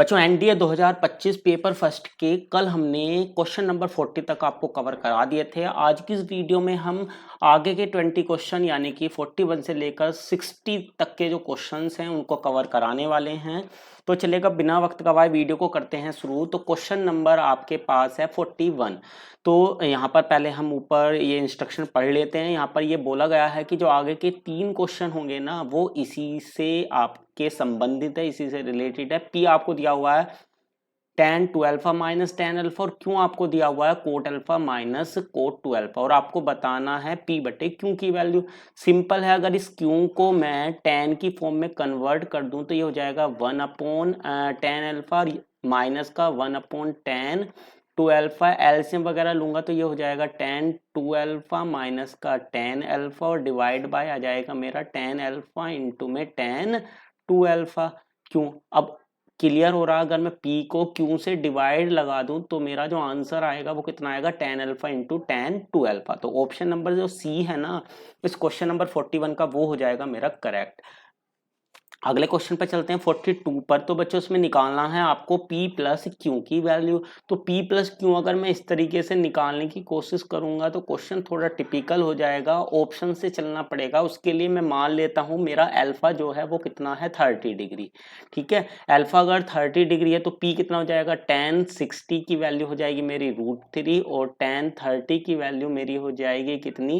बच्चों NDA 2025 paper first के कल हमने क्वेश्चन नंबर 40 तक आपको कवर करा दिए थे। आज की इस वीडियो में हम आगे के 20 क्वेश्चन यानी कि 41 से लेकर 60 तक के जो क्वेश्चंस हैं उनको कवर कराने वाले हैं। तो चलेगा, बिना वक्त गवाए वीडियो को करते हैं शुरू। तो क्वेश्चन नंबर आपके पास है 41। तो यहाँ पर पहले हम ऊपर ये इंस्ट्रक्शन पढ़ लेते हैं। यहाँ पर ये बोला गया है कि जो आगे के 3 क्वेश्चन होंगे ना वो इसी से आपके संबंधित है, इसी से रिलेटेड है। पी आपको दिया हुआ है tan 2 alpha minus tan alpha, और क्यों आपको दिया हुआ है coat alpha minus cot 2 alpha, और आपको बताना है पी बटे क्यू की वैल्यू। सिंपल है, अगर इस क्यू को मैं tan की फॉर्म में कन्वर्ट कर दूं तो ये हो जाएगा 1 अपॉन tan अल्फा माइनस का 1 अपॉन tan 2 अल्फा। एलसीएम वगैरह लूंगा तो ये हो जाएगा tan 2 अल्फा माइनस का tan अल्फा, और डिवाइड बाय आ जाएगा मेरा tan अल्फा इंटू में tan 2 अल्फा। क्यों अब क्लियर हो रहा? अगर मैं p को q से डिवाइड लगा दूं तो मेरा जो आंसर आएगा वो कितना आएगा, tan alpha into tan 2 alpha. तो ऑप्शन नंबर जो सी है ना इस क्वेश्चन नंबर 41 का, वो हो जाएगा मेरा करेक्ट। अगले क्वेश्चन पर चलते हैं 42 पर। तो बच्चों इसमें निकालना है आपको p प्लस क्यू की वैल्यू। तो p प्लस क्यू अगर मैं इस तरीके से निकालने की कोशिश करूंगा तो क्वेश्चन थोड़ा टिपिकल हो जाएगा, ऑप्शन से चलना पड़ेगा। उसके लिए मैं मान लेता हूं मेरा अल्फा जो है वो कितना है, 30 डिग्री। ठीक है, अल्फा अगर 30 डिग्री है तो p कितना हो जाएगा, tan 60 की वैल्यू हो जाएगी मेरी √3, और tan 30 की वैल्यू मेरी हो जाएगी कितनी,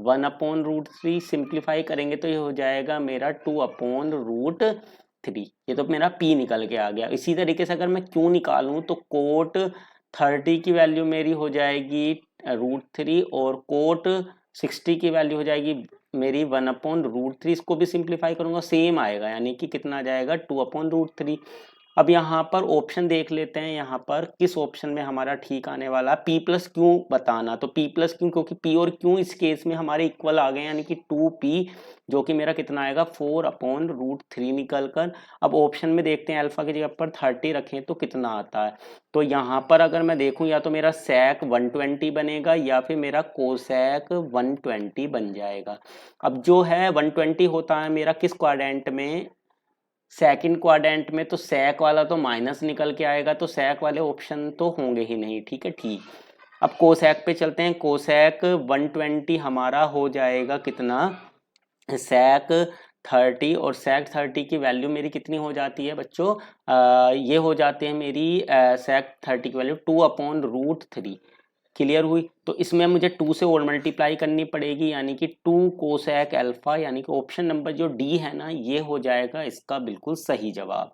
1 अपॉन √3। सिंप्लीफाई करेंगे तो ये हो जाएगा मेरा 2 अपॉन √3। ये तो मेरा p निकल के आ गया। इसी तरीके से अगर मैं q निकालूं तो कोट 30 की वैल्यू मेरी हो जाएगी √3, और कोट 60 की वैल्यू हो जाएगी मेरी 1 अपॉन √3। इसको भी सिंप्लीफाई करूंगा सेम आएगा, यानी कि कितना आ जाएगा, 2 अपॉन √3। अब यहाँ पर ऑप्शन देख लेते हैं, यहाँ पर किस ऑप्शन में हमारा ठीक आने वाला। p प्लस क्यू बताना, तो p प्लस क्यू, क्योंकि p और q इस केस में हमारे इक्वल आ गए, यानी कि 2p, जो कि मेरा कितना आएगा, 4 अपॉन √3 निकल कर। अब ऑप्शन में देखते हैं अल्फा की जगह पर 30 रखें तो कितना आता है। तो यहाँ पर अगर मैं देखूं या तो मेरा sec 120 बनेगा या फिर मेरा cosec 120 बन जाएगा। अब जो है 120 होता है मेरा किस क्वाड्रेंट में, सेकंड क्वाड्रेंट में, तो sec वाला तो माइनस निकल के आएगा, तो sec वाले ऑप्शन तो होंगे ही नहीं। ठीक है, ठीक। अब कोसेक पे चलते हैं। कोसेक 120 हमारा हो जाएगा कितना, sec 30, और sec 30 की वैल्यू मेरी कितनी हो जाती है बच्चों, ये हो जाती है मेरी sec 30 की वैल्यू 2 अपॉन √3। क्लियर हुई? तो इसमें मुझे 2 से और मल्टीप्लाई करनी पड़ेगी, यानी कि 2 कोसेक अल्फा, यानी कि ऑप्शन नंबर जो डी है ना ये हो जाएगा इसका बिल्कुल सही जवाब।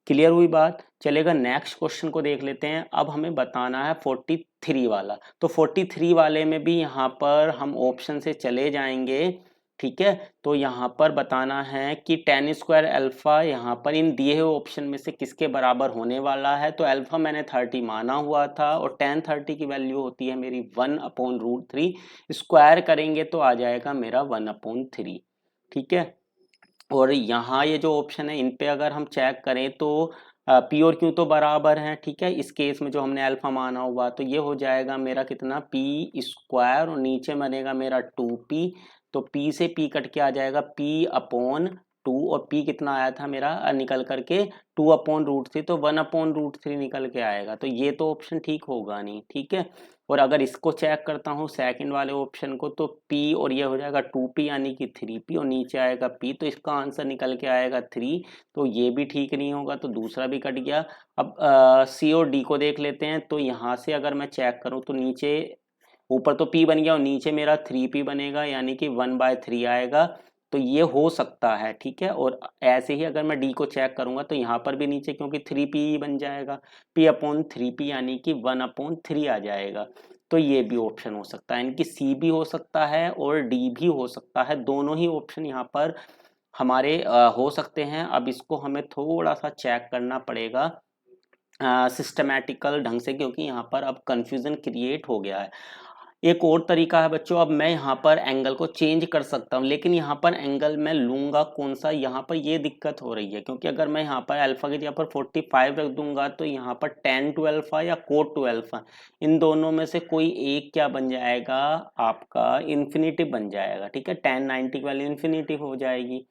क्लियर हुई बात? चलेगा, नेक्स्ट क्वेश्चन को देख लेते हैं। अब हमें बताना है 43 वाला। तो 43 वाले में भी यहाँ पर हम ऑप्शन से चले जाएंगे। ठीक है, तो यहाँ पर बताना है कि tan स्क्वायर अल्फा यहाँ पर इन दिए हुए ऑप्शन में से किसके बराबर होने वाला है। तो अल्फा मैंने 30 माना हुआ था, और tan 30 की वैल्यू होती है मेरी 1 अपॉन √3। स्क्वायर करेंगे तो आ जाएगा मेरा 1 अपॉन 3। ठीक है, और यहाँ ये जो ऑप्शन है इन पे अगर हम चेक करें तो पी और क्यू तो बराबर हैं। ठीक है, इस केस में जो हमने अल्फा माना हुआ, तो ये हो जाएगा मेरा कितना, पी स्क्वायर, और नीचे बनेगा मेरा 2p। तो p से p कट के आ जाएगा p अपॉन 2, और p कितना आया था मेरा निकल करके 2 अपॉन √3, तो 1 अपॉन √3 निकल के आएगा। तो ये तो ऑप्शन ठीक होगा नहीं। ठीक है, और अगर इसको चेक करता हूँ सेकंड वाले ऑप्शन को, तो p और ये हो जाएगा 2p यानी कि 3p, और नीचे आएगा p, तो इसका आंसर निकल के आएगा 3। तो ये भी ठीक नहीं होगा, तो दूसरा भी कट गया। अब c और d को देख लेते हैं। तो यहाँ से अगर मैं चेक करूँ तो नीचे, ऊपर तो p बन गया और नीचे मेरा 3p बनेगा, यानी कि 1/3 आएगा। तो ये हो सकता है। ठीक है, और ऐसे ही अगर मैं d को चेक करूंगा तो यहाँ पर भी नीचे, क्योंकि 3p ही बन जाएगा, p अपॉन 3p यानी कि 1 अपॉन 3 आ जाएगा। तो ये भी ऑप्शन हो सकता है, यानी कि c भी हो सकता है और d भी हो सकता है। दोनों ही ऑप्शन यहाँ पर हमारे हो सकते हैं। अब इसको हमें थोड़ा सा चेक करना पड़ेगा सिस्टमैटिकल ढंग से, क्योंकि यहाँ पर अब कंफ्यूजन क्रिएट हो गया है। एक और तरीका है बच्चों, अब मैं यहाँ पर एंगल को चेंज कर सकता हूँ, लेकिन यहाँ पर एंगल मैं लूंगा कौन सा, यहाँ पर ये दिक्कत हो रही है, क्योंकि अगर मैं यहाँ पर अल्फा की जगह पर 45 रख दूंगा तो यहाँ पर tan 2 अल्फा या cot 2 अल्फा, इन दोनों में से कोई एक क्या बन जाएगा, आपका इन्फिनिटी बन जाएगा। ठीक है, tan 90 की वैल्यू इन्फिनिटी हो जाएगी।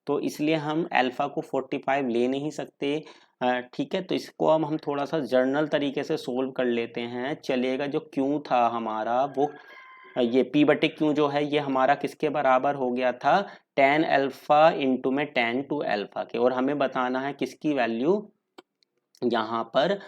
तो इसलिए हम अल्फा को 45 ले नहीं सकते। ठीक है, तो इसको अब हम थोड़ा सा जर्नल तरीके से सोल्व कर लेते हैं, चलेगा। जो क्यू था हमारा वो ये पी बटे क्यू जो है ये हमारा किसके बराबर हो गया था, टेन अल्फा इंटू में टेन टू अल्फा के, और हमें बताना है किसकी वैल्यू यहाँ पर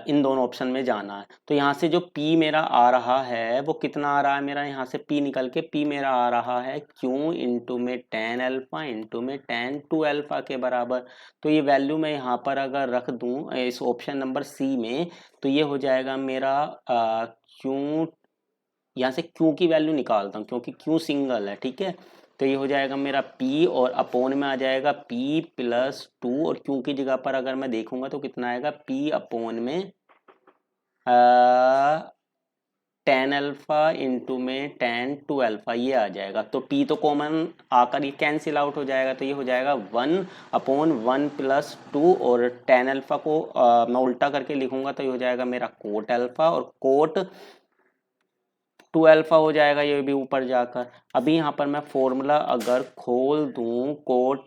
इन दोनों ऑप्शन में जाना है। तो यहाँ से जो P मेरा आ रहा है वो कितना आ रहा है मेरा, यहाँ से P निकल के P मेरा आ रहा है Q इंटू में टेन अल्फा इंटू में टेन टू अल्फा के बराबर। तो ये वैल्यू मैं यहाँ पर अगर रख दूँ इस ऑप्शन नंबर सी में, तो ये हो जाएगा मेरा Q, यहाँ से Q की वैल्यू निकालता हूँ क्योंकि Q सिंगल है। ठीक है, तो ये हो जाएगा मेरा P और अपोन में आ जाएगा P प्लस टू, और Q की जगह पर अगर मैं देखूंगा तो कितना आएगा, P अपोन में टेन अल्फा इंटू में टेन टू अल्फा, ये आ जाएगा। तो P तो कॉमन आकर ये कैंसिल आउट हो जाएगा, तो ये हो जाएगा 1/1 प्लस टू, और टेन अल्फा को मैं उल्टा करके लिखूंगा तो ये हो जाएगा मेरा कोट अल्फा, और कोट टू अल्फा हो जाएगा ये भी ऊपर जाकर। अभी यहाँ पर मैं फॉर्मूला अगर खोल दूं कोट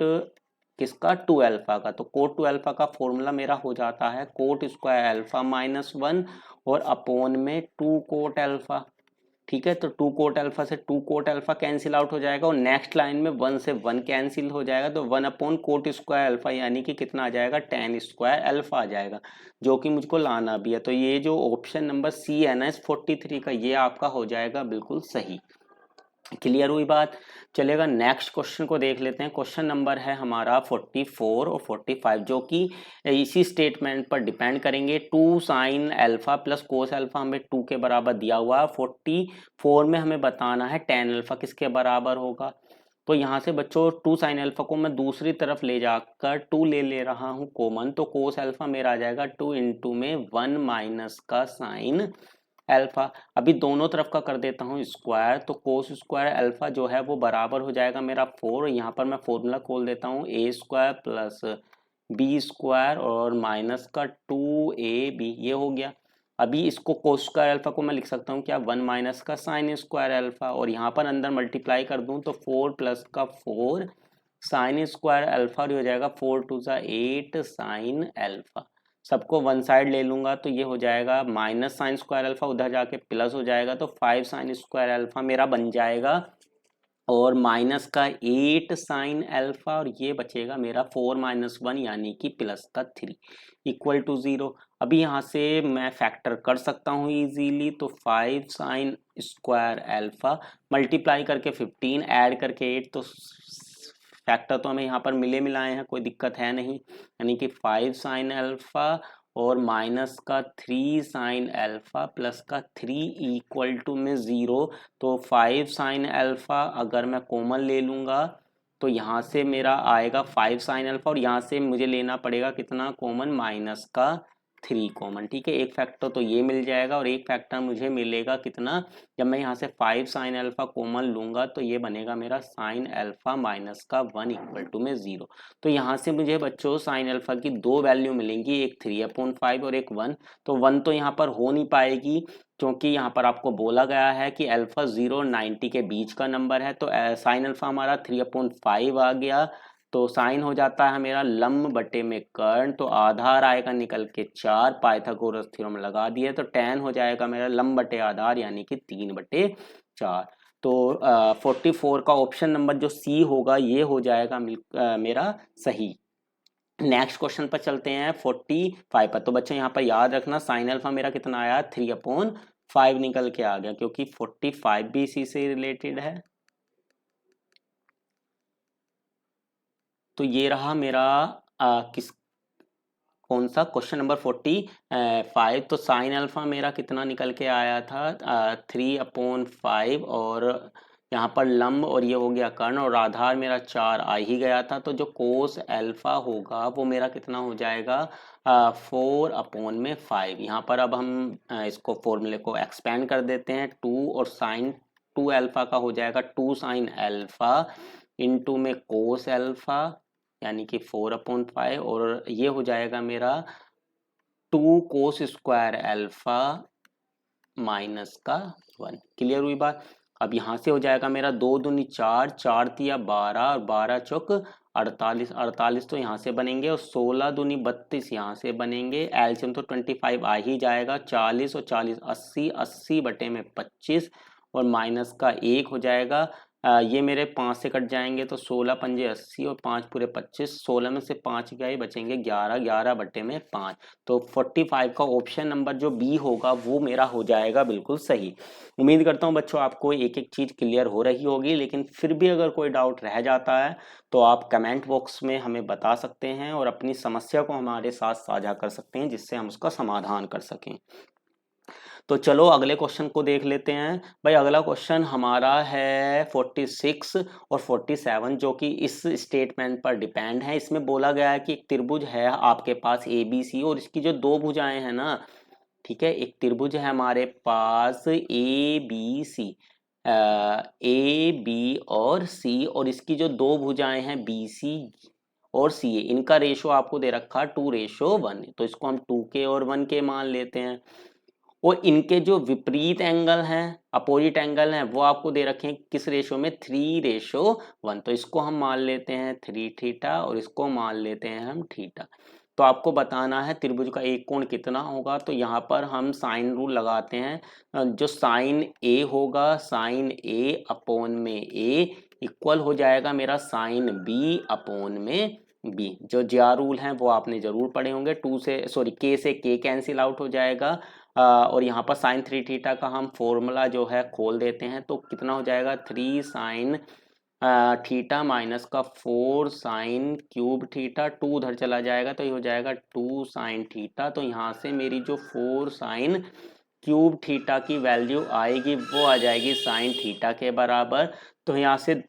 किसका, टू अल्फा का, तो कोट टू अल्फा का फॉर्मूला मेरा हो जाता है cot square alpha minus one और अपोन में टू कोट अल्फा। ठीक है, तो टू कोट अल्फा से two cot alpha cancel out हो जाएगा, और नेक्स्ट लाइन में वन से वन कैंसिल हो जाएगा, तो one upon cot square alpha यानी कि कितना आ जाएगा, टेन स्क्वायर अल्फा आ जाएगा, जो कि मुझको लाना भी है। तो ये जो ऑप्शन नंबर सी है ना इस 43 का, ये आपका हो जाएगा बिल्कुल सही। क्लियर हुई बात, चलेगा। नेक्स्ट क्वेश्चन को देख लेते हैं। क्वेश्चन नंबर है हमारा 44 और 45, जो कि इसी स्टेटमेंट पर डिपेंड करेंगे। Two sine alpha plus cos alpha हमें टू के बराबर दिया हुआ है। 44 में हमें बताना है टेन अल्फा किसके बराबर होगा। तो यहाँ से बच्चों टू साइन अल्फा को मैं दूसरी तरफ ले जाकर टू ले रहा हूँ कॉमन, तो कोस अल्फा मेरा आ जाएगा टू इंटू में वन माइनस का साइन अल्फा। अभी दोनों तरफ का कर देता हूँ स्क्वायर, तो कोस स्क्वायर अल्फा जो है वो बराबर हो जाएगा मेरा 4। यहाँ पर मैं फॉर्मूला खोल देता हूँ ए स्क्वायर प्लस बी स्क्वायर और माइनस का 2ab, ये हो गया। अभी इसको कोस स्क्वायर अल्फा को मैं लिख सकता हूँ क्या, वन माइनस का साइन स्क्वायर अल्फा, और यहाँ पर अंदर मल्टीप्लाई कर दूँ तो 4 प्लस का 4 साइन स्क्वायर अल्फा, और हो जाएगा 4 टू सा 8 साइन अल्फा। सबको वन साइड ले लूंगा तो ये हो जाएगा माइनस साइन स्क्वायर अल्फा, उधर जाके प्लस हो जाएगा, तो 5 साइन स्क्वायर अल्फा मेरा बन जाएगा, और माइनस का 8 साइन अल्फा, और ये बचेगा मेरा 4 माइनस 1 यानी कि प्लस का 3 इक्वल टू 0। अभी यहाँ से मैं फैक्टर कर सकता हूँ इजीली, तो 5 साइन स्क्वायर अल्फा मल्टीप्लाई करके 15 ऐड करके 8, तो फैक्टर तो हमें यहाँ पर मिले मिलाए हैं, कोई दिक्कत है नहीं, यानी कि 5 साइन अल्फा और माइनस का 3 साइन अल्फा प्लस का 3 इक्वल टू में 0। तो 5 साइन अल्फा अगर मैं कॉमन ले लूँगा तो यहाँ से मेरा आएगा 5 साइन अल्फा, और यहाँ से मुझे लेना पड़ेगा कितना कॉमन, माइनस का 3 कॉमन। ठीक है, एक फैक्टर तो ये मिल जाएगा, और एक फैक्टर मुझे मिलेगा कितना, जब मैं यहाँ से 5 साइन अल्फा कॉमन लूंगा तो ये बनेगा मेरा साइन अल्फा माइनस का 1 इक्वल टू में 0। तो यहाँ से मुझे बच्चों साइन अल्फा की दो वैल्यू मिलेंगी, एक 3/5 और एक 1। तो 1 तो यहाँ पर हो नहीं पाएगी, क्योंकि यहाँ पर आपको बोला गया है कि अल्फा 0 और 90 के बीच का नंबर है, तो साइन अल्फा हमारा 3/5 आ गया, तो साइन हो जाता है मेरा लंब बटे में कर्ण, तो आधार आएगा निकल के 4, पाइथागोरस थ्योरम लगा दिए, तो tan हो जाएगा मेरा लंब बटे आधार यानी कि 3/4। तो 44 का ऑप्शन नंबर जो सी होगा ये हो जाएगा मेरा सही। नेक्स्ट क्वेश्चन पर चलते हैं 45 पर। तो बच्चे यहाँ पर याद रखना साइन अल्फा मेरा कितना आया, 3/5 निकल के आ गया, क्योंकि 45 भी इसी से रिलेटेड है। तो ये रहा मेरा कौन सा क्वेश्चन नंबर 45। तो साइन अल्फा मेरा कितना निकल के आया था, 3/5, और यहाँ पर लंब और ये हो गया कर्ण, और आधार मेरा 4 आ ही गया था, तो जो कोस अल्फा होगा वो मेरा कितना हो जाएगा, 4/5। यहाँ पर अब हम इसको फॉर्मूले को एक्सपेंड कर देते हैं, 2 और साइन 2 अल्फा का हो जाएगा 2 साइन अल्फा इंटू में कोस अल्फा यानी कि 4/5, और ये हो जाएगा मेरा 2 कोस स्क्वायर अल्फा माइनस का 1। क्लियर हुई बात। अब यहाँ से हो जाएगा मेरा 2 दूनी 4, 4 तिया 12 और 12 चौक 48 48 तो यहाँ से बनेंगे और 16 दूनी 32 यहाँ से बनेंगे। एलसीएम तो 25 आ ही जाएगा। 40 और 40 80, 80 बटे में 25 और माइनस का 1 हो जाएगा। ये मेरे 5 से कट जाएंगे तो 16 पंजे 80 और 5 पूरे 25। 16 में से 5 क्या ही बचेंगे 11, 11 बटे में 5। तो 45 का ऑप्शन नंबर जो बी होगा वो मेरा हो जाएगा बिल्कुल सही। उम्मीद करता हूँ बच्चों आपको एक एक चीज क्लियर हो रही होगी, लेकिन फिर भी अगर कोई डाउट रह जाता है तो आप कमेंट बॉक्स में हमें बता सकते हैं और अपनी समस्या को हमारे साथ साझा कर सकते हैं, जिससे हम उसका समाधान कर सकें। तो चलो अगले क्वेश्चन को देख लेते हैं। भाई अगला क्वेश्चन हमारा है 46 और 47 जो कि इस स्टेटमेंट पर डिपेंड है। इसमें बोला गया है कि एक त्रिभुज है आपके पास ए बी सी और इसकी जो दो भुजाएं हैं ना, ठीक है, एक त्रिभुज है हमारे पास A B C, A B और सी, और इसकी जो दो भुजाएं हैं बी सी और सी ए, इनका रेशो आपको दे रखा 2:1। तो इसको हम 2 के और 1 के मान लेते हैं। और इनके जो विपरीत एंगल हैं, अपोजिट एंगल हैं, वो आपको दे रखे हैं किस रेशो में 3:1। तो इसको हम मान लेते हैं 3 थीटा और इसको मान लेते हैं हम थीटा। तो आपको बताना है त्रिभुज का एक कोण कितना होगा। तो यहाँ पर हम साइन रूल लगाते हैं। जो साइन ए होगा, साइन ए अपॉन में ए इक्वल हो जाएगा मेरा साइन बी अपॉन में बी। जो ज्या रूल हैं वो आपने जरूर पढ़े होंगे। के से के कैंसिल आउट हो जाएगा। और यहाँ पर साइन 3 थीटा का हम फॉर्मूला जो है खोल देते हैं तो कितना हो जाएगा 3 साइन थीटा माइनस का 4 साइन क्यूब थीटा। 2 उधर चला जाएगा तो ये हो जाएगा 2 साइन थीटा। तो यहाँ से मेरी जो 4 साइन क्यूब थीटा की वैल्यू आएगी वो आ जाएगी साइन थीटा के बराबर। तो यहाँ से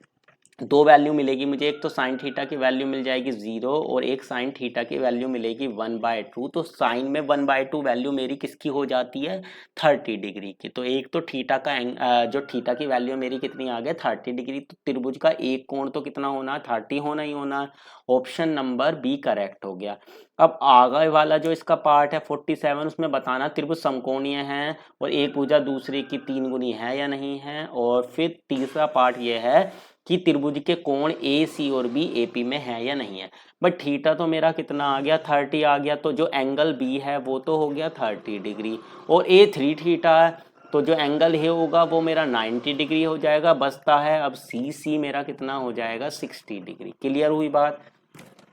दो वैल्यू मिलेगी मुझे, एक तो साइन थीटा की वैल्यू मिल जाएगी 0 और एक साइन थीटा की वैल्यू मिलेगी 1/2। तो साइन में 1/2 वैल्यू मेरी किसकी हो जाती है 30 डिग्री की। तो एक तो थीटा का जो थीटा की वैल्यू मेरी कितनी आ गई 30 डिग्री। तो त्रिभुज का एक कोण तो कितना होना 30 होना ही होना। ऑप्शन नंबर बी करेक्ट हो गया। अब आगे वाला जो इसका पार्ट है 47, उसमें बताना त्रिभुज समकोणीय है और एक भुजा दूसरे की 3 गुनी है या नहीं है। और फिर तीसरा पार्ट ये है कि त्रिभुज के कोण ए सी और बी एपी में है या नहीं है। बट थीटा तो मेरा कितना आ गया 30 आ गया। तो जो एंगल बी है वो तो हो गया 30 डिग्री और ए 3 थीटा है तो जो एंगल है होगा वो मेरा 90 डिग्री हो जाएगा। बचता है अब सी सी मेरा कितना हो जाएगा 60 डिग्री। क्लियर हुई बात।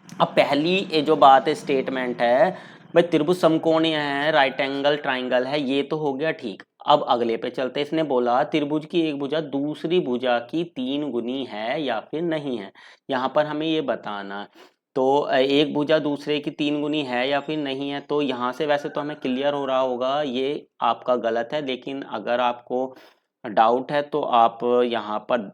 अब पहली ये जो बात है स्टेटमेंट है भाई त्रिभुज समकोणीय है, राइट एंगल ट्राइंगल है, ये तो हो गया ठीक। अब अगले पे चलते। इसने बोला त्रिभुज की एक भुजा दूसरी भुजा की 3 गुनी है या फिर नहीं है। यहाँ पर हमें ये बताना। तो एक भुजा दूसरे की 3 गुनी है या फिर नहीं है। तो यहाँ से वैसे तो हमें क्लियर हो रहा होगा ये आपका गलत है, लेकिन अगर आपको डाउट है तो आप यहाँ पर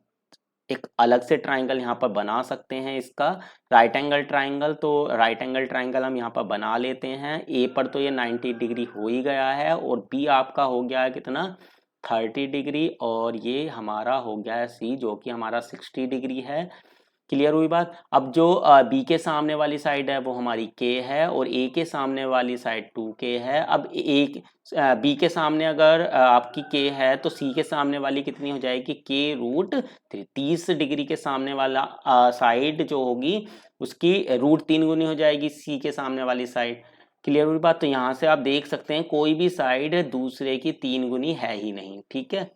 एक अलग से ट्राइंगल यहाँ पर बना सकते हैं इसका, राइट एंगल ट्राइंगल। तो राइट एंगल ट्राइंगल हम यहाँ पर बना लेते हैं। ए पर तो ये 90 डिग्री हो ही गया है और बी आपका हो गया है कितना 30 डिग्री और ये हमारा हो गया है सी जो कि हमारा 60 डिग्री है। क्लियर हुई बात। अब जो बी के सामने वाली साइड है वो हमारी के है और ए के सामने वाली साइड 2k है। अब एक बी के सामने अगर आपकी के है तो सी के सामने वाली कितनी हो जाएगी k√3। 30 डिग्री के सामने वाला साइड जो होगी उसकी √3 गुनी हो जाएगी सी के सामने वाली साइड। क्लियर हुई बात। तो यहाँ से आप देख सकते हैं कोई भी साइड दूसरे की 3 गुनी है ही नहीं। ठीक है,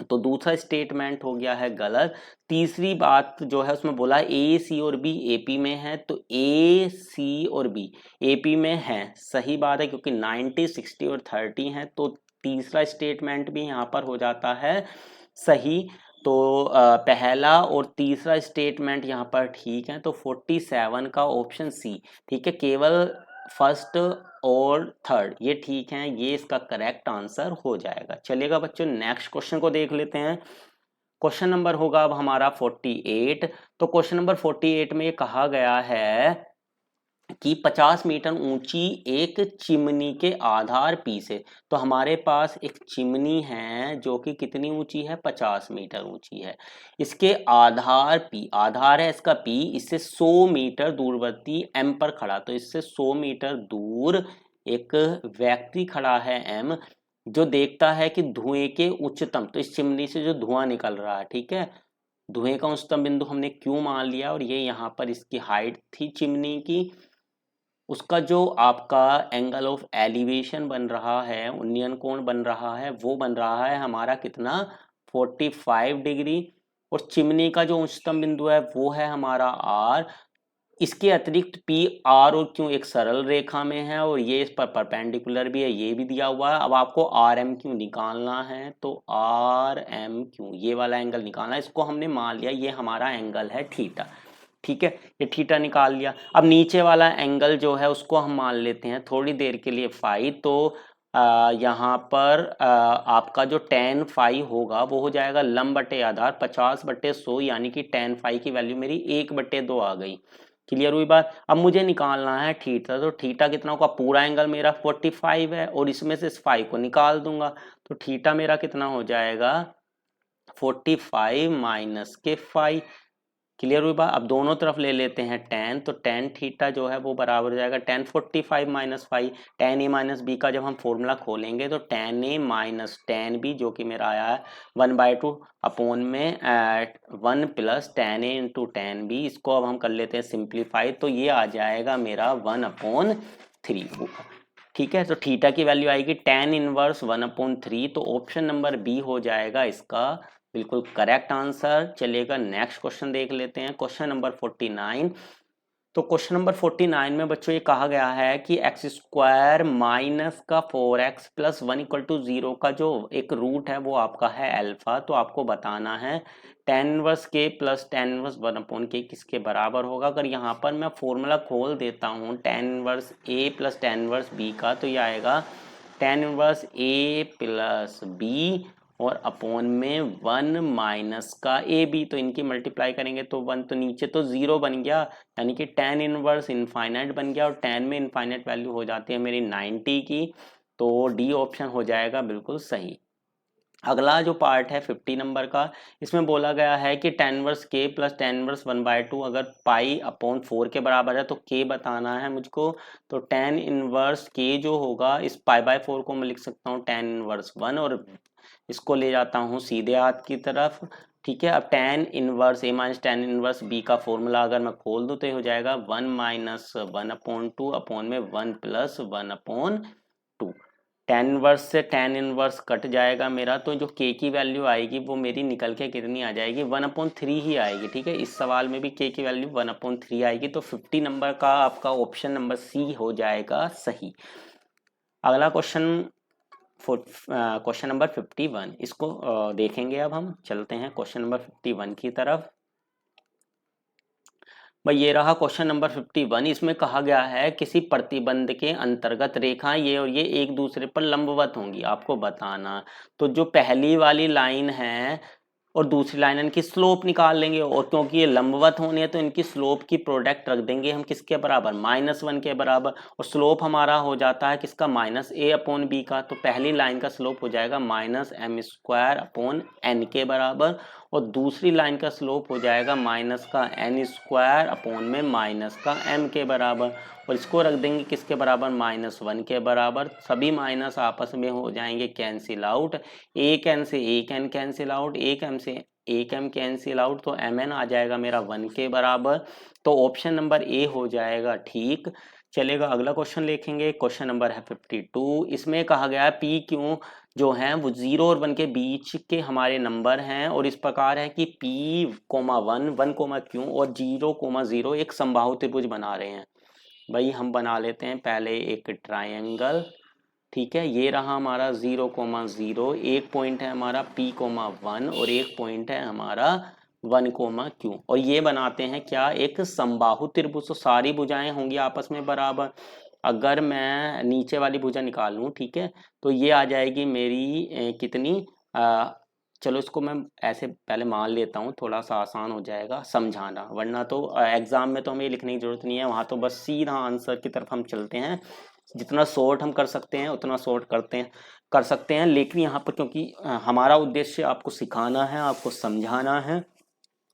तो दूसरा स्टेटमेंट हो गया है गलत। तीसरी बात जो है उसमें बोला ए सी और बी एपी में है। तो ए सी और बी एपी में है, सही बात है, क्योंकि 90 60 और 30 है। तो तीसरा स्टेटमेंट भी यहाँ पर हो जाता है सही। तो पहला और तीसरा स्टेटमेंट यहाँ पर ठीक है। तो 47 का ऑप्शन सी ठीक है, केवल फर्स्ट और थर्ड ये ठीक है, ये इसका करेक्ट आंसर हो जाएगा। चलिएगा बच्चों नेक्स्ट क्वेश्चन को देख लेते हैं। क्वेश्चन नंबर होगा अब हमारा 48। तो क्वेश्चन नंबर 48 में ये कहा गया है कि 50 मीटर ऊंची एक चिमनी के आधार पी से। तो हमारे पास एक चिमनी है जो कि कितनी ऊंची है 50 मीटर ऊंची है। इसके आधार पी, आधार है इसका पी, इससे 100 मीटर दूरवर्ती एम पर खड़ा। तो इससे 100 मीटर दूर एक व्यक्ति खड़ा है एम, जो देखता है कि धुएं के उच्चतम, तो इस चिमनी से जो धुआं निकल रहा है ठीक है, धुएं का उच्चतम बिंदु हमने क्यू मान लिया और ये यहाँ पर इसकी हाइट थी चिमनी की। उसका जो आपका एंगल ऑफ एलिवेशन बन रहा है, उन्नयन कोण बन रहा है, वो बन रहा है हमारा कितना 45 डिग्री। और चिमनी का जो उच्चतम बिंदु है वो है हमारा आर। इसके अतिरिक्त पी आर और क्यू एक सरल रेखा में है और ये इस पर परपेंडिकुलर भी है, ये भी दिया हुआ है। अब आपको आर एम क्यू निकालना है, तो आर एम क्यू ये वाला एंगल निकालना है। इसको हमने मान लिया ये हमारा एंगल है थीटा, ठीक है, ये थीटा निकाल लिया। अब नीचे वाला एंगल जो है उसको हम मान लेते हैं थोड़ी देर के लिए फाई। तो यहाँ पर आपका जो tan फाई होगा वो हो जाएगा लंब बटे आधार 50/100, यानी कि tan फाई की वैल्यू मेरी 1/2 आ गई। क्लियर हुई बात। अब मुझे निकालना है थीटा, तो थीटा कितना होगा, पूरा एंगल मेरा 45 है और इसमें से इस फाई को निकाल दूंगा, तो थीटा मेरा कितना हो जाएगा 45 माइनस के फाई। क्लियर हुई बात। अब दोनों तरफ ले लेते हैं tan, तो tan थीटा जो है वो बराबर हो जाएगा tan 45 minus phi. tan a minus b का जब हम फॉर्मूला खोलेंगे तो tan a माइनस tan b जो कि मेरा आया है 1/2 अपॉन में 1 plus tan a into tan b। इसको अब हम कर लेते हैं सिंप्लीफाई, तो ये आ जाएगा मेरा 1/3। ठीक है, तो थीटा की वैल्यू आएगी tan इनवर्स 1/3। तो ऑप्शन नंबर बी हो जाएगा इसका बिल्कुल करेक्ट आंसर। चलिएगा नेक्स्ट क्वेश्चन देख लेते हैं, क्वेश्चन नंबर 49। तो क्वेश्चन नंबर 49 में बच्चों ये कहा गया है कि x² माइनस का 4x प्लस 1 इक्वल टू 0 का जो एक रूट है वो आपका है अल्फा। तो आपको बताना है tan inverse k plus tan inverse 1/k किसके बराबर होगा। अगर यहाँ पर मैं फॉर्मूला खोल देता हूँ tan inverse a plus tan inverse b का, तो ये आएगा tan inverse a plus b और अपॉन में 1 माइनस का ए बी। तो इनकी मल्टीप्लाई करेंगे तो 1, तो नीचे तो 0 बन गया, यानी कि tan इनवर्स इनफाइनाइट बन गया और tan में इनफाइनाइट वैल्यू हो जाती है मेरी 90 की। तो डी ऑप्शन हो जाएगा बिल्कुल सही। अगला जो पार्ट है 50 नंबर का, इसमें बोला गया है कि tan inverse k plus tan inverse 1/2 अगर पाई अपॉन 4 के बराबर है तो k बताना है मुझको। तो tan इनवर्स k जो होगा इस π/4 को मैं लिख सकता हूँ tan इनवर्स 1 और इसको ले जाता हूँ सीधे हाथ की तरफ। ठीक है, अब tan इनवर्स a माइनस tan इनवर्स b का फॉर्मूला अगर मैं खोल दूँ तो ये हो जाएगा 1 माइनस 1/2 अपॉन में 1 प्लस 1/2। tan इनवर्स से tan इनवर्स कट जाएगा मेरा, तो जो k की वैल्यू आएगी वो मेरी निकल के कितनी आ जाएगी 1/3 ही आएगी। ठीक है, इस सवाल में भी k की वैल्यू 1/3 आएगी। तो 50 नंबर का आपका ऑप्शन नंबर सी हो जाएगा सही। अगला क्वेश्चन क्वेश्चन नंबर 51, इसको देखेंगे। अब हम चलते हैं क्वेश्चन नंबर 51 की तरफ। भाई ये रहा क्वेश्चन नंबर 51। इसमें कहा गया है किसी प्रतिबंध के अंतर्गत रेखाएं ये और ये एक दूसरे पर लंबवत होंगी, आपको बताना। तो जो पहली वाली लाइन है और दूसरी लाइन इनकी स्लोप निकाल लेंगे, और क्योंकि ये लंबवत होने हैं तो इनकी स्लोप की प्रोडक्ट रख देंगे हम किसके बराबर, -1 के बराबर। और स्लोप हमारा हो जाता है किसका, -a/b का। तो पहली लाइन का स्लोप हो जाएगा -m² के बराबर और दूसरी लाइन का स्लोप हो जाएगा -n² के बराबर। और इसको रख देंगे किसके बराबर, -1 के बराबर। सभी माइनस आपस में हो जाएंगे कैंसिल आउट, एक एन से एक एन कैंसिल आउट, एक एम से एक एम कैंसिल आउट, तो mn आ जाएगा मेरा 1 के बराबर। तो ऑप्शन नंबर ए हो जाएगा ठीक। चलेगा अगला क्वेश्चन देखेंगे, क्वेश्चन नंबर है 52। इसमें कहा गया है पी क्यू जो है वो 0 और 1 के बीच के हमारे नंबर हैं और इस प्रकार है कि p,1 1, q और 0,0 एक समबाहु त्रिभुज बना रहे हैं। भाई हम बना लेते हैं पहले एक ट्रायंगल। ठीक है, ये रहा हमारा 0,0, एक पॉइंट है हमारा p,1 और एक पॉइंट है हमारा 1, q और ये बनाते हैं क्या, एक समबाहु त्रिभुज। तो सारी भुजाएं होंगी आपस में बराबर। अगर मैं नीचे वाली भुजा निकाल लूं, ठीक है, तो ये आ जाएगी मेरी कितनी, चलो इसको मैं ऐसे पहले मान लेता हूँ, थोड़ा सा आसान हो जाएगा समझाना, वरना तो एग्जाम में तो हमें लिखने की जरूरत नहीं है, वहाँ तो बस सीधा आंसर की तरफ हम चलते हैं। जितना शॉर्ट हम कर सकते हैं उतना शॉर्ट कर सकते हैं। लेकिन यहाँ पर क्योंकि हमारा उद्देश्य आपको सिखाना है, आपको समझाना है,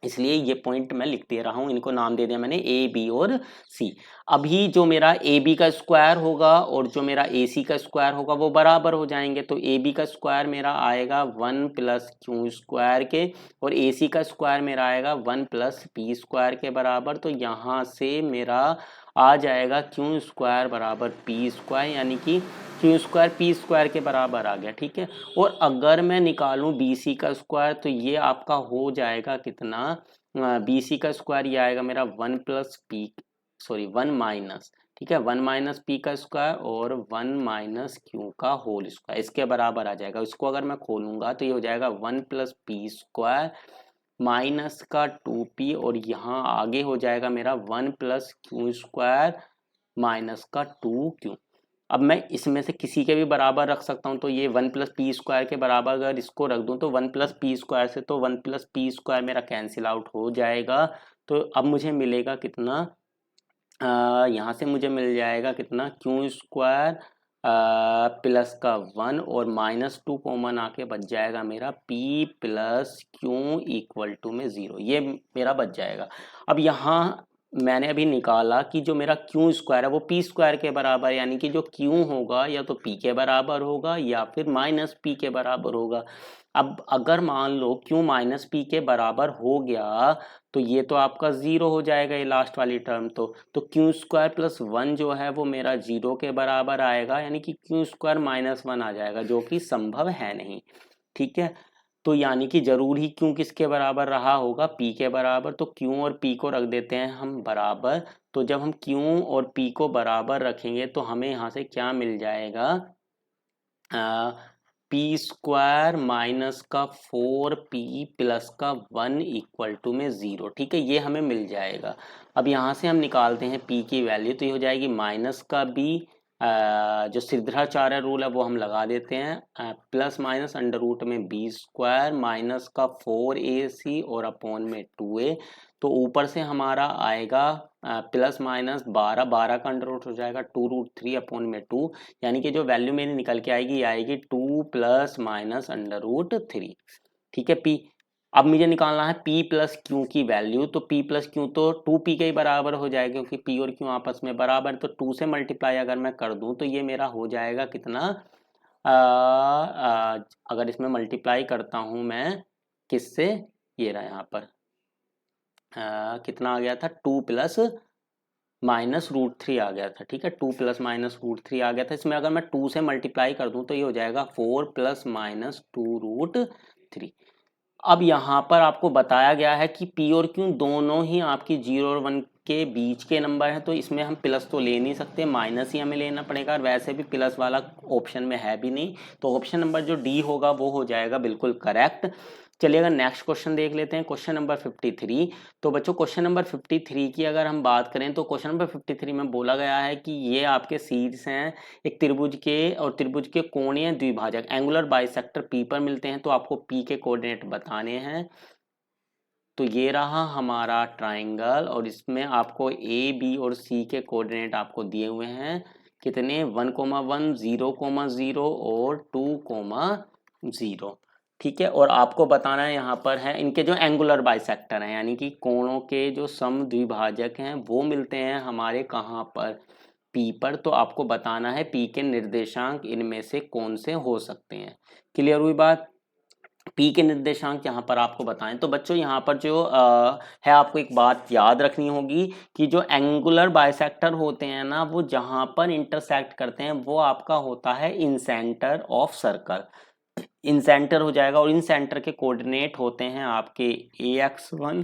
इसलिए ये पॉइंट मैं लिख दे रहा हूँ, इनको नाम दे दिया मैंने ए बी और सी। अभी जो मेरा ए बी का स्क्वायर होगा और जो मेरा ए सी का स्क्वायर होगा वो बराबर हो जाएंगे। तो ए बी का स्क्वायर मेरा आएगा 1 प्लस क्यू स्क्वायर के, और ए सी का स्क्वायर मेरा आएगा 1 प्लस पी स्क्वायर के बराबर। तो यहाँ से मेरा आ जाएगा क्यू स्क्वायर बराबर पी स्क्वायर, यानी कि क्यू स्क्वायर पी स्क्वायर के बराबर आ गया। ठीक है, और अगर मैं निकालूं बी सी का स्क्वायर तो ये आपका हो जाएगा कितना, बी सी का स्क्वायर ये आएगा मेरा 1 प्लस पी, सॉरी 1 माइनस, ठीक है, 1 माइनस पी का स्क्वायर और 1 माइनस क्यू का होल स्क्वायर, इसके बराबर आ जाएगा। इसको अगर मैं खोलूंगा तो ये हो जाएगा 1 प्लस पी स्क्वायर माइनस का 2p, और यहाँ आगे हो जाएगा मेरा 1 प्लस क्यू स्क्वायर माइनस का 2q। अब मैं इसमें से किसी के भी बराबर रख सकता हूँ, तो ये 1 प्लस पी स्क्वायर के बराबर अगर इसको रख दूँ तो 1 प्लस पी स्क्वायर से तो 1 प्लस पी स्क्वायर मेरा कैंसिल आउट हो जाएगा। तो अब मुझे मिलेगा कितना, यहाँ से मुझे मिल जाएगा कितना, क्यू स्क्वायर प्लस का 1 और माइनस 2 कॉमन आके बच जाएगा मेरा p plus q equal to में 0, ये मेरा बच जाएगा। अब यहाँ मैंने अभी निकाला कि जो मेरा क्यू स्क्वायर है वो पी स्क्वायर के बराबर है, यानी कि जो क्यू होगा या तो पी के बराबर होगा या फिर माइनस पी के बराबर होगा। अब अगर मान लो क्यू माइनस पी के बराबर हो गया तो ये तो आपका 0 हो जाएगा, ये लास्ट वाली टर्म। तो क्यू स्क्वायर प्लस 1 जो है वो मेरा 0 के बराबर आएगा, यानी कि क्यू स्क्वायर माइनस 1 आ जाएगा, जो कि संभव है नहीं। ठीक है, तो यानी कि जरूर ही क्यू किसके बराबर रहा होगा, पी के बराबर। तो क्यू और पी को रख देते हैं हम बराबर। तो जब हम क्यू और पी को बराबर रखेंगे तो हमें यहाँ से क्या मिल जाएगा, पी स्क्वायर माइनस का 4p प्लस का 1 इक्वल टू में 0। ठीक है, ये हमें मिल जाएगा। अब यहाँ से हम निकालते हैं p की वैल्यू, तो ये हो जाएगी माइनस का b, जो सिद्धाचार्य रूल है वो हम लगा देते हैं, प्लस माइनस अंडर रूट में बी स्क्वायर माइनस का 4ac और अपॉन में 2a। तो ऊपर से हमारा आएगा प्लस माइनस 12, 12 का अंडर रूट हो जाएगा 2√3 अपॉन में 2, यानी कि जो वैल्यू मेरी निकल के आएगी आएगी 2 प्लस माइनस अंडर रूट 3। ठीक है, p अब मुझे निकालना है p प्लस क्यू की वैल्यू। तो p प्लस क्यू तो 2p के ही बराबर हो जाएगा, क्योंकि p और q आपस में बराबर। तो 2 से मल्टीप्लाई अगर मैं कर दूं तो ये मेरा हो जाएगा कितना, अगर इसमें मल्टीप्लाई करता हूं मैं किससे, ये रहा यहाँ पर, कितना आ गया था, 2 प्लस माइनस रूट 3 आ गया था। ठीक है, 2 प्लस माइनस रूट 3 आ गया था। इसमें अगर मैं 2 से मल्टीप्लाई कर दूं तो ये हो जाएगा 4 प्लस माइनस 2√3। अब यहाँ पर आपको बताया गया है कि p और q दोनों ही आपकी 0 और 1 के बीच के नंबर हैं, तो इसमें हम प्लस तो ले नहीं सकते, माइनस ही हमें लेना पड़ेगा। और वैसे भी प्लस वाला ऑप्शन में है भी नहीं, तो ऑप्शन नंबर जो डी होगा वो हो जाएगा बिल्कुल करेक्ट। चलिएगा नेक्स्ट क्वेश्चन देख लेते हैं, क्वेश्चन नंबर 53। तो बच्चों क्वेश्चन नंबर 53 की अगर हम बात करें तो क्वेश्चन नंबर 53 में बोला गया है कि ये आपके सीड्स हैं एक त्रिभुज के, और त्रिभुज के कोणीय द्विभाजक एंगुलर बाइसेक्टर पी पर मिलते हैं। तो आपको पी के कोऑर्डिनेट बताने हैं। तो ये रहा हमारा ट्राइंगल, और इसमें आपको ए बी और सी के कोऑर्डिनेट आपको दिए हुए हैं, कितने, 1,1 0,0 और 2,0। ठीक है, और आपको बताना है यहाँ पर है इनके जो एंगुलर बाइसेक्टर हैं, यानी कि कोणों के जो समद्विभाजक हैं वो मिलते हैं हमारे कहाँ पर, पी पर। तो आपको बताना है पी के निर्देशांक इनमें से कौन से हो सकते हैं। क्लियर हुई बात, पी के निर्देशांक यहाँ पर आपको बताएं। तो बच्चों यहाँ पर जो है आपको एक बात याद रखनी होगी कि जो एंगुलर बाइसेक्टर होते हैं ना, वो जहाँ पर इंटरसेक्ट करते हैं वो आपका होता है in centre of circle, in centre हो जाएगा। और इन सेंटर के कोऑर्डिनेट होते हैं आपके ax1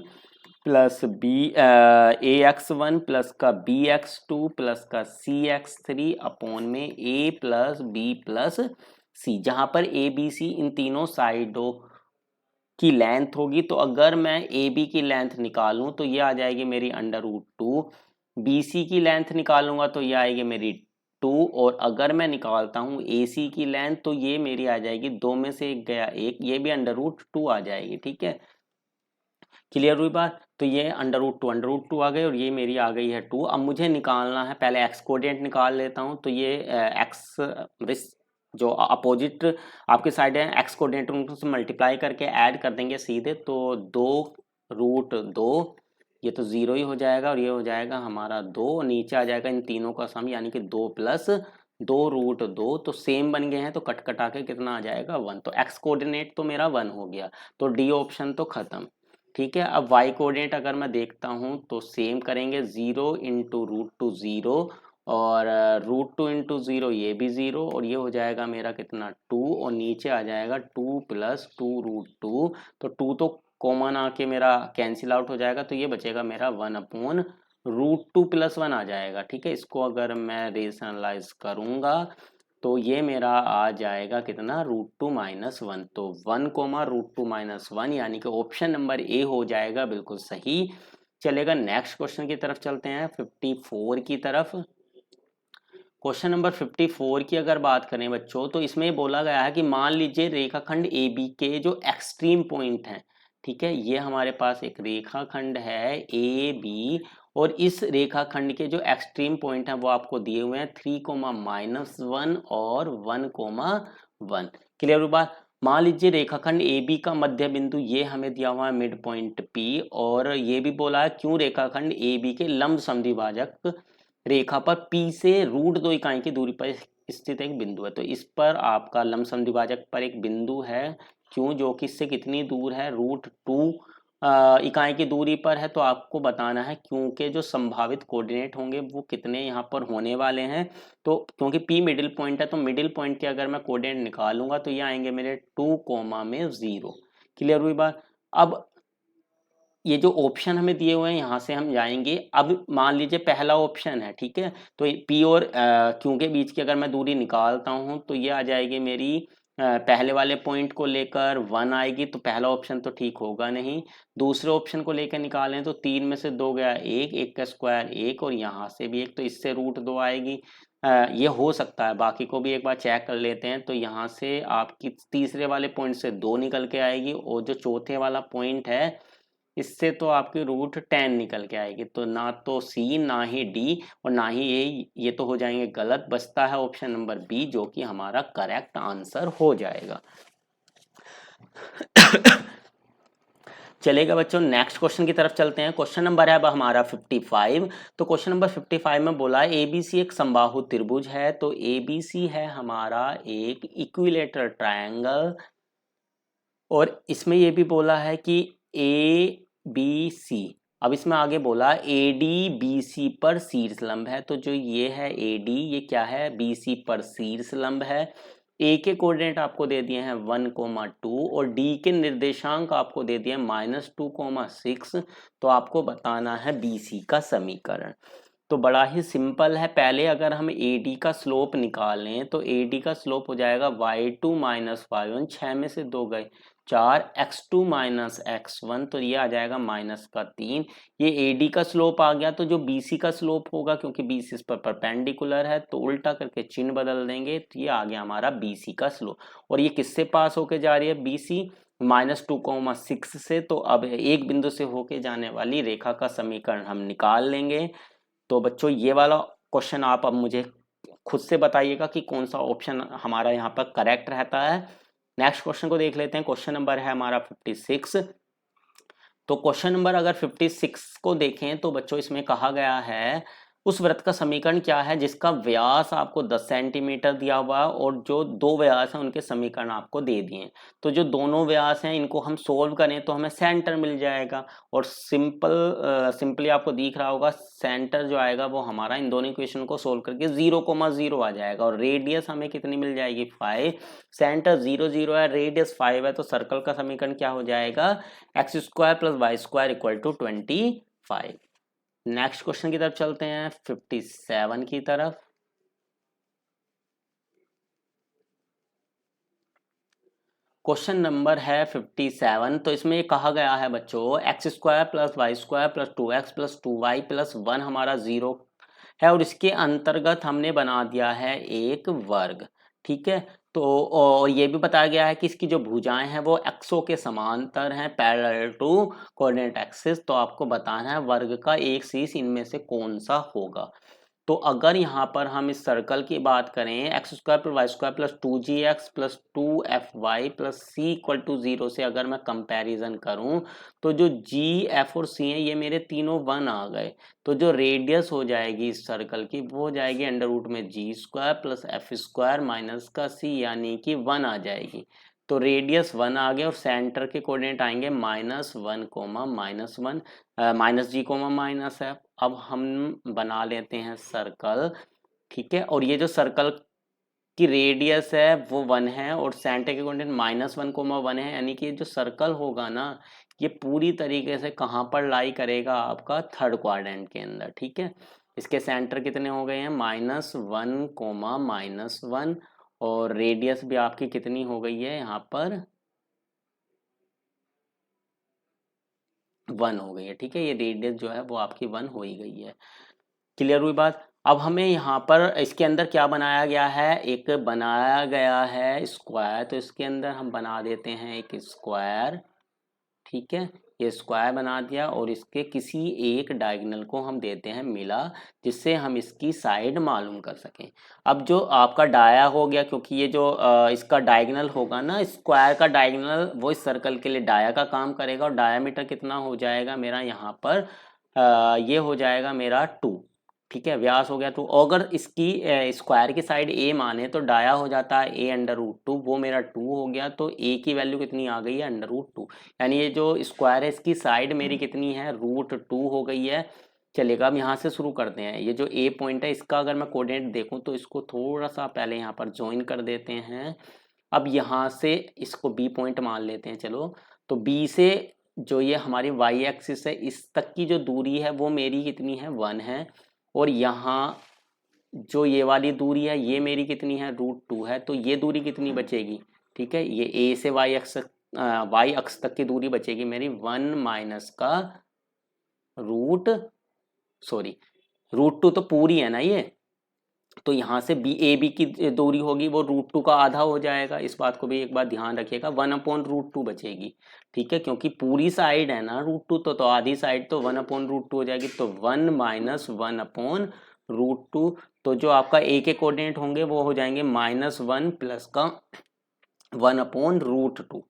प्लस ax1 प्लस का bx2 प्लस का cx3 अपॉन में a plus b plus c, जहां पर a b c इन तीनों साइडों की लेंथ होगी। तो अगर मैं ए बी की लेंथ निकालूं तो ये आ जाएगी मेरी √2, बी सी की लेंथ निकालूंगा तो ये आएगी मेरी 2, और अगर मैं निकालता हूं ए सी की लेंथ तो ये मेरी आ जाएगी, दो में से एक गया एक, ये भी √2 आ जाएगी। ठीक है, क्लियर हुई बात। तो ये √2 आ गए और ये मेरी आ गई है 2। अब मुझे निकालना है, पहले एक्स कोऑर्डिनेट निकाल लेता हूं। तो ये एक्स जो अपोजिट आपके साइड है एक्स कोऑर्डिनेट उनको से मल्टीप्लाई करके ऐड कर देंगे सीधे। तो 2 √2, ये तो 0 ही हो जाएगा और ये हो जाएगा हमारा 2, नीचे आ जाएगा इन तीनों का सम यानी कि 2 + 2√2, तो सेम बन गए हैं तो कट कटा के कितना आ जाएगा 1, तो x कोऑर्डिनेट तो मेरा 1 हो गया, तो डी ऑप्शन तो खत्म। ठीक है, अब y कोऑर्डिनेट अगर मैं देखता हूँ तो सेम करेंगे, 0 × √2 0 और √2 × 0 ये भी 0 और ये हो जाएगा मेरा कितना 2 और नीचे आ जाएगा 2 + 2√2, तो 2 तो कॉमन आके मेरा कैंसिल आउट हो जाएगा, तो ये बचेगा मेरा 1/√2 + 1 आ जाएगा। ठीक है, इसको अगर मैं रेशनलाइज करूंगा तो ये मेरा आ जाएगा कितना √2 - 1, तो 1, √2 - 1 यानी कि ऑप्शन नंबर ए हो जाएगा बिल्कुल सही। चलेगा, नेक्स्ट क्वेश्चन की तरफ चलते हैं, 54 की तरफ। क्वेश्चन नंबर 54 की अगर बात करें बच्चों, तो इसमें बोला गया है कि मान लीजिए रेखाखंड ए बी के जो एक्सट्रीम पॉइंट हैं, ठीक है, ये हमारे पास एक रेखाखंड है ए बी और इस रेखाखंड के जो एक्सट्रीम पॉइंट हैं वो आपको दिए हुए हैं 3, और 1, 1। क्लियर हुई बात। मान लीजिए रेखाखंड ए बी का मध्य बिंदु ये हमें दिया हुआ है मिड पॉइंट पी, और ये भी बोला है क्यों रेखाखंड ए बी के लंब समद्विभाजक रेखा पर P से √2 इकाई की दूरी पर स्थित एक बिंदु है, तो इस पर आपका लंब समद्विभाजक पर एक बिंदु है, क्यों, जो कि इससे कितनी दूर है √2 इकाई की दूरी पर है, तो आपको बताना है क्योंकि जो संभावित कोऑर्डिनेट होंगे वो कितने यहाँ पर होने वाले हैं। तो क्योंकि P मिडिल पॉइंट है तो मिडिल पॉइंट के अगर मैं कोऑर्डिनेट निकालूंगा तो ये आएंगे मेरे 2, 0। क्लियर हुई बात। अब ये जो ऑप्शन हमें दिए हुए हैं यहाँ से हम जाएंगे। अब मान लीजिए पहला ऑप्शन है, ठीक है, तो पी और क्यू के बीच की अगर मैं दूरी निकालता हूँ तो ये आ जाएगी मेरी पहले वाले पॉइंट को लेकर 1 आएगी, तो पहला ऑप्शन तो ठीक होगा नहीं। दूसरे ऑप्शन को लेकर निकालें तो 3 में से 2 गया 1, 1 का स्क्वायर 1 और यहाँ से भी 1, तो इससे √2 आएगी। ये हो सकता है, बाकी को भी एक बार चेक कर लेते हैं। तो यहाँ से आपकी तीसरे वाले पॉइंट से 2 निकल के आएगी और जो चौथे वाला पॉइंट है इससे तो आपकी √10 निकल के आएगी, तो ना तो सी ना ही डी और ना ही ए, ये तो हो जाएंगे गलत। बचता है ऑप्शन नंबर बी जो कि हमारा करेक्ट आंसर हो जाएगा। चलेगा बच्चों, नेक्स्ट क्वेश्चन की तरफ चलते हैं। क्वेश्चन नंबर है अब हमारा 55। तो क्वेश्चन नंबर 55 में बोला है एबीसी एक समबाहु त्रिभुज है, तो एबीसी है हमारा एक इक्विलेटरल ट्रायंगल, और इसमें ये भी बोला है कि ए बी सी, अब इसमें आगे बोला ए डी बी सी पर शीर्षलंब है, तो जो ये है ए डी, ये क्या है, बी सी पर शीर्षलंब है। ए के कोऑर्डिनेट आपको दे दिए हैं 1, 2 और डी के निर्देशांक आपको दे दिए -2, 6, तो आपको बताना है बी सी का समीकरण। तो बड़ा ही सिंपल है, पहले अगर हम ए डी का स्लोप निकालें तो ए डी का स्लोप हो जाएगा y2 - y1, 6 में से 2 गए 4, x2 - x1, तो ये आ जाएगा -3। ये ए डी का स्लोप आ गया, तो जो बी सी का स्लोप होगा, क्योंकि बी सी इस पर परपेंडिकुलर है, तो उल्टा करके चिन्ह बदल देंगे, तो ये आ गया हमारा बी सी का स्लोप। और ये किससे पास होके जा रही है बी सी, -2, 6 से, तो अब एक बिंदु से होके जाने वाली रेखा का समीकरण हम निकाल लेंगे। तो बच्चों ये वाला क्वेश्चन आप अब मुझे खुद से बताइएगा कि कौन सा ऑप्शन हमारा यहाँ पर करेक्ट रहता है। नेक्स्ट क्वेश्चन को देख लेते हैं। क्वेश्चन नंबर है हमारा 56। तो क्वेश्चन नंबर अगर 56 को देखें तो बच्चों इसमें कहा गया है उस वृत्त का समीकरण क्या है जिसका व्यास आपको 10 सेंटीमीटर दिया हुआ है और जो दो व्यास हैं उनके समीकरण आपको दे दिए। तो जो दोनों व्यास हैं इनको हम सोल्व करें तो हमें सेंटर मिल जाएगा, और सिंपली आपको दिख रहा होगा सेंटर जो आएगा वो हमारा इन दोनों इक्वेशन को सोल्व करके 0, 0 आ जाएगा, और रेडियस हमें कितनी मिल जाएगी 5। सेंटर 0, 0 है, रेडियस 5 है, तो सर्कल का समीकरण क्या हो जाएगा x² + y² = 25। नेक्स्ट क्वेश्चन की तरफ चलते हैं 57 की तरफ। क्वेश्चन नंबर है 57। तो इसमें कहा गया है बच्चों x² + y² + 2x + 2y + 1 हमारा 0 है, और इसके अंतर्गत हमने बना दिया है एक वर्ग। ठीक है, तो और ये भी बताया गया है कि इसकी जो भुजाएं हैं वो एक्सो के समांतर हैं, पैरेलल टू कोऑर्डिनेट एक्सिस। तो आपको बताना है वर्ग का एक शीर्ष इनमें से कौन सा होगा। तो अगर यहाँ पर हम इस सर्कल की बात करें x square plus y square plus 2gx plus 2fy plus c equal to 0 से अगर मैं कंपैरिजन करूं तो जो g f और c हैं ये मेरे तीनों 1 आ गए। तो जो रेडियस हो जाएगी इस सर्कल की वो हो जाएगी अंडर रूट में g square plus F square minus का c यानी कि 1 आ जाएगी। तो रेडियस 1 आ गया और सेंटर के कोऑर्डिनेट आएंगे -1 कोमा -1 माइनस जी कोमा माइनस है। अब हम बना लेते हैं सर्कल, ठीक है। और ये जो सर्कल की रेडियस है वो 1 है और सेंटर के कोऑर्डिनेट -1 कोमा 1 है, यानी कि जो सर्कल होगा ना ये पूरी तरीके से कहाँ पर लाई करेगा, आपका थर्ड क्वाड्रेंट के अंदर, ठीक है। इसके सेंटर कितने हो गए हैं -1 कोमा -1 और रेडियस भी आपकी कितनी हो गई है यहाँ पर 1 हो गई है, ठीक है। ये रेडियस जो है वो आपकी 1 हो ही गई है। क्लियर हुई बात। अब हमें यहाँ पर इसके अंदर क्या बनाया गया है, एक बनाया गया है स्क्वायर, तो इसके अंदर हम बना देते हैं एक स्क्वायर, ठीक है। ये स्क्वायर बना दिया और इसके किसी एक डायगोनल को हम देते हैं मिला जिससे हम इसकी साइड मालूम कर सकें। अब जो आपका डाया हो गया, क्योंकि ये जो इसका डायगोनल होगा ना स्क्वायर का डायगोनल वो इस सर्कल के लिए डाया का काम करेगा और डायामीटर कितना हो जाएगा मेरा यहाँ पर ये हो जाएगा मेरा 2, ठीक है। व्यास हो गया 2। अगर इसकी स्क्वायर की साइड a माने तो डाया हो जाता है a अंडर रूट 2, वो मेरा 2 हो गया। तो a की वैल्यू कितनी आ गई है अंडर रूट 2, यानी ये जो स्क्वायर है इसकी साइड मेरी कितनी है √2 हो गई है। चलेगा, अब यहाँ से शुरू करते हैं। ये जो a पॉइंट है इसका अगर मैं कोऑर्डिनेट देखूँ तो इसको थोड़ा सा पहले यहाँ पर ज्वाइन कर देते हैं। अब यहाँ से इसको b पॉइंट मान लेते हैं, चलो। तो b से जो ये हमारी y एक्सिस है इस तक की जो दूरी है वो मेरी कितनी है 1 है और यहाँ जो ये वाली दूरी है ये मेरी कितनी है √2 है। तो ये दूरी कितनी बचेगी, ठीक है। ये a से y अक्ष तक की दूरी बचेगी मेरी 1 माइनस का √2 तो पूरी है ना ये, तो यहाँ से ए बी की दूरी होगी वो √2 का आधा हो जाएगा। इस बात को भी एक बार ध्यान रखिएगा, 1/√2 बचेगी, ठीक है। क्योंकि पूरी साइड है ना √2 तो आधी साइड तो 1/√2 हो जाएगी। तो 1 माइनस 1/√2, तो जो आपका ए के कोऑर्डिनेट होंगे वो हो जाएंगे -1 प्लस का 1/√2।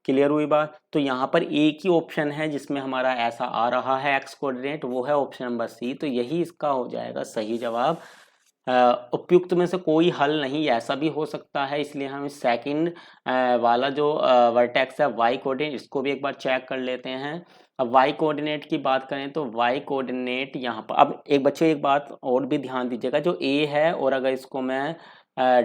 क्लियर हुई बात। तो यहाँ पर एक ही ऑप्शन है जिसमें हमारा ऐसा आ रहा है एक्स कोऑर्डिनेट, वो है ऑप्शन नंबर सी। तो यही इसका हो जाएगा सही जवाब। उपयुक्त में से कोई हल नहीं, ऐसा भी हो सकता है, इसलिए हम इस सेकंड वाला जो वर्टेक्स है वाई कोऑर्डिनेट इसको भी एक बार चेक कर लेते हैं। अब वाई कोऑर्डिनेट की बात करें तो वाई कोऑर्डिनेट यहाँ पर, अब एक बच्चों एक बात और भी ध्यान दीजिएगा, जो ए है और अगर इसको मैं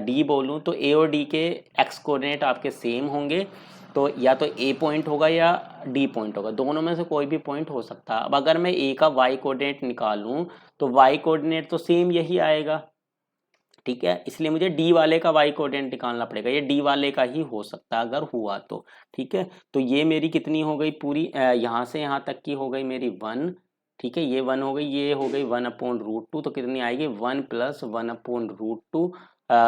डी बोलूँ तो ए और डी के एक्स कोऑर्डिनेट आपके सेम होंगे। तो या तो ए पॉइंट होगा या डी पॉइंट होगा, दोनों में से कोई भी पॉइंट हो सकता है। अब अगर मैं ए का वाई कोऑर्डिनेट निकालूं तो वाई कोऑर्डिनेट तो सेम यही आएगा, ठीक है। इसलिए मुझे डी वाले का वाई कोऑर्डिनेट निकालना पड़ेगा, ये डी वाले का ही हो सकता है अगर हुआ तो, ठीक है। तो ये मेरी कितनी हो गई पूरी यहाँ से यहाँ तक की हो गई मेरी 1, ठीक है। ये 1 हो गई, ये हो गई 1/√2, तो कितनी आएगी 1 + 1/√2।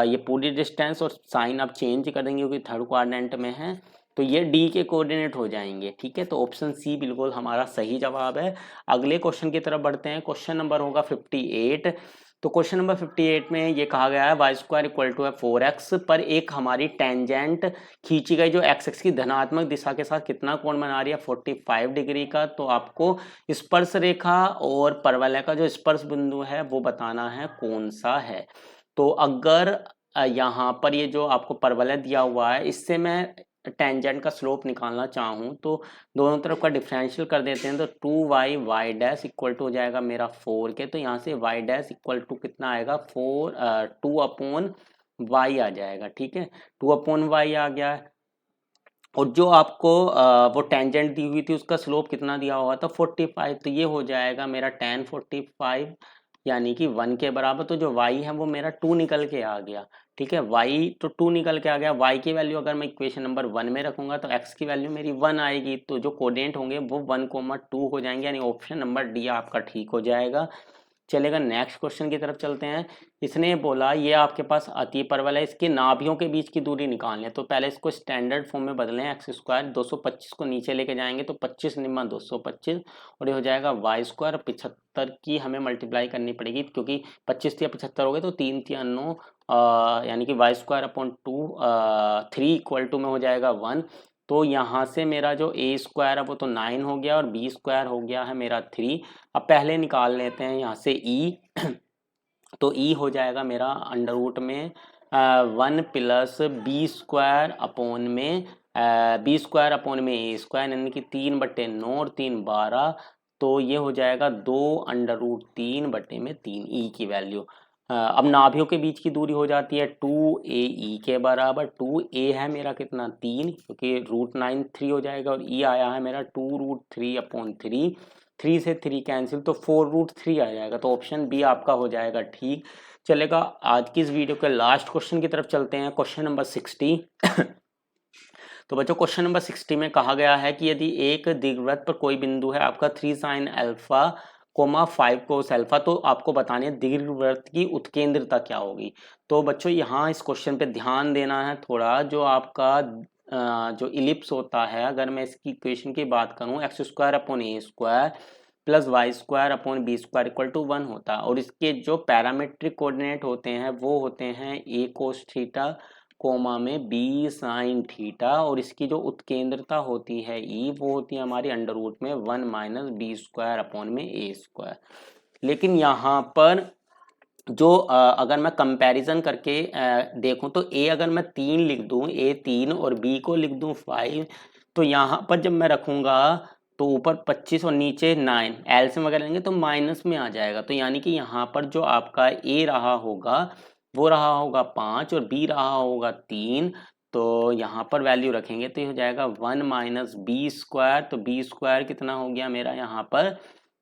ये पूरी डिस्टेंस और साइन आप चेंज कर देंगे क्योंकि थर्ड क्वाड्रेंट में है, तो ये डी के कोऑर्डिनेट हो जाएंगे, ठीक है। तो ऑप्शन सी बिल्कुल हमारा सही जवाब है। अगले क्वेश्चन की तरफ बढ़ते हैं। क्वेश्चन नंबर होगा 58। तो क्वेश्चन नंबर 58 में ये कहा गया है y² = 4x पर एक हमारी टेंजेंट खींची गई जो x एक्सिस की धनात्मक दिशा के साथ कितना कोण बना रही है 45 डिग्री का। तो आपको स्पर्श रेखा और परवलय का जो स्पर्श बिंदु है वो बताना है कौन सा है। तो अगर यहाँ पर ये जो आपको परवलय दिया हुआ है इससे मैं टेंजेंट का स्लोप निकालना चाहूँ तो दोनों तरफ का डिफरेंशियल कर देते हैं। तो 2y y' इक्वल टू हो जाएगा मेरा 4 के, तो यहाँ से y' इक्वल टू कितना आएगा 2/y आ जाएगा, ठीक है। 2/y आ गया है। और जो आपको वो टेंजेंट दी हुई थी उसका स्लोप कितना दिया हुआ था 45, तो ये हो जाएगा मेरा tan 45 यानी कि 1 के बराबर। तो जो y है वो मेरा 2 निकल के आ गया, ठीक है। y तो 2 निकल के आ गया। y की वैल्यू अगर मैं इक्वेशन नंबर 1 में रखूंगा तो x की वैल्यू मेरी 1 आएगी, तो जो कोऑर्डिनेट होंगे वो 1,2 हो जाएंगे, यानी ऑप्शन नंबर डी आपका ठीक हो जाएगा। चलेगा, नेक्स्ट क्वेश्चन की तरफ चलते हैं। इसने बोला ये आपके पास अति परवल है, इसके नाभियों के बीच की दूरी निकालनी है। तो पहले इसको स्टैंडर्ड फॉर्म में बदलें, एक्स स्क्वायर 225 को नीचे लेके जाएंगे तो 25 निम्मा 225 और ये हो जाएगा वाई स्क्वायर। 75 की हमें मल्टीप्लाई करनी पड़ेगी क्योंकि 25 या 75 हो गए तो 3 3 9 यानी कि y square upon 2 3 equal to में हो जाएगा 1। तो यहाँ से मेरा जो ए स्क्वायर है वो तो 9 हो गया और बी स्क्वायर हो गया है मेरा 3। अब पहले निकाल लेते हैं यहाँ से ई। तो ई हो जाएगा मेरा अंडर रूट में 1 प्लस बी स्क्वायर अपॉन में बी स्क्वायर अपॉन में ए स्क्वायर यानी कि 3/9 और 3 12। तो ये हो जाएगा 2 अंडर रूट 3/3 ई की वैल्यू। अब नाभियों के बीच की दूरी हो जाती है 2AE के बराबर। 2A है मेरा कितना 3 क्योंकि √9 3 हो जाएगा और E आया है मेरा 2√3/3। 3 से 3 कैंसिल तो 4√3 आ जाएगा। तो ऑप्शन बी आपका हो जाएगा ठीक। चलेगा, आज की इस वीडियो के लास्ट क्वेश्चन की तरफ चलते हैं, क्वेश्चन नंबर 60। तो बच्चों क्वेश्चन नंबर 60 में कहा गया है कि यदि एक दीर्घवृत्त पर कोई बिंदु है आपका 3 sin अल्फा 5 cos अल्फा, तो आपको बतानी है दीर्घवृत्त की उत्केंद्रता क्या होगी। तो बच्चों यहाँ इस क्वेश्चन पे ध्यान देना है थोड़ा। जो आपका जो इलिप्स होता है, अगर मैं इसकी इक्वेशन की बात करूँ x square upon a square plus y square upon b square equal to 1 होता है और इसके जो पैरामेट्रिक कोऑर्डिनेट होते हैं वो होते हैं ए कोस थीटा कोमा में बी साइन थीटा और इसकी जो उत्केंद्रता होती है ई वो होती है हमारी अंडर रूट में 1 माइनस बी स्क्वायर अपॉन में ए स्क्वायर। लेकिन यहाँ पर जो अगर मैं कंपैरिजन करके देखूं तो ए अगर मैं 3 लिख दूं, ए 3 और बी को लिख दूं 5, तो यहाँ पर जब मैं रखूंगा तो ऊपर 25 और नीचे 9 एलसीएम वगैरह लेंगे तो माइनस में आ जाएगा। तो यानी कि यहाँ पर जो आपका ए रहा होगा वो रहा होगा 5 और बी रहा होगा 3। तो यहाँ पर वैल्यू रखेंगे तो ये हो जाएगा 1 माइनस बी स्क्वायर। तो बी स्क्वायर कितना हो गया मेरा यहाँ पर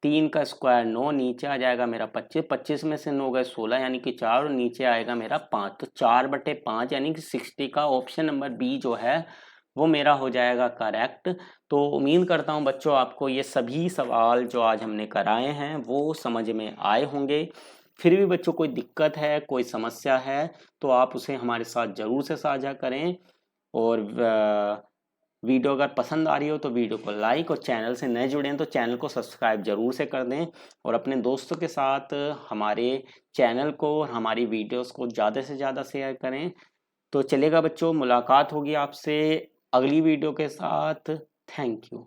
3 का स्क्वायर 9, नीचे आ जाएगा मेरा 25, 25 में से 9 गए 16 यानी कि 4 और नीचे आएगा मेरा 5। तो 4/5 यानी कि 60 का ऑप्शन नंबर बी जो है वो मेरा हो जाएगा करेक्ट। तो उम्मीद करता हूँ बच्चों आपको ये सभी सवाल जो आज हमने कराए हैं वो समझ में आए होंगे। फिर भी बच्चों कोई दिक्कत है, कोई समस्या है तो आप उसे हमारे साथ ज़रूर से साझा करें। और वीडियो अगर पसंद आ रही हो तो वीडियो को लाइक और चैनल से नए जुड़े हैं तो चैनल को सब्सक्राइब जरूर से कर दें और अपने दोस्तों के साथ हमारे चैनल को और हमारी वीडियोस को ज़्यादा से ज़्यादा शेयर करें। तो चलेगा बच्चों, मुलाकात होगी आपसे अगली वीडियो के साथ। Thank you.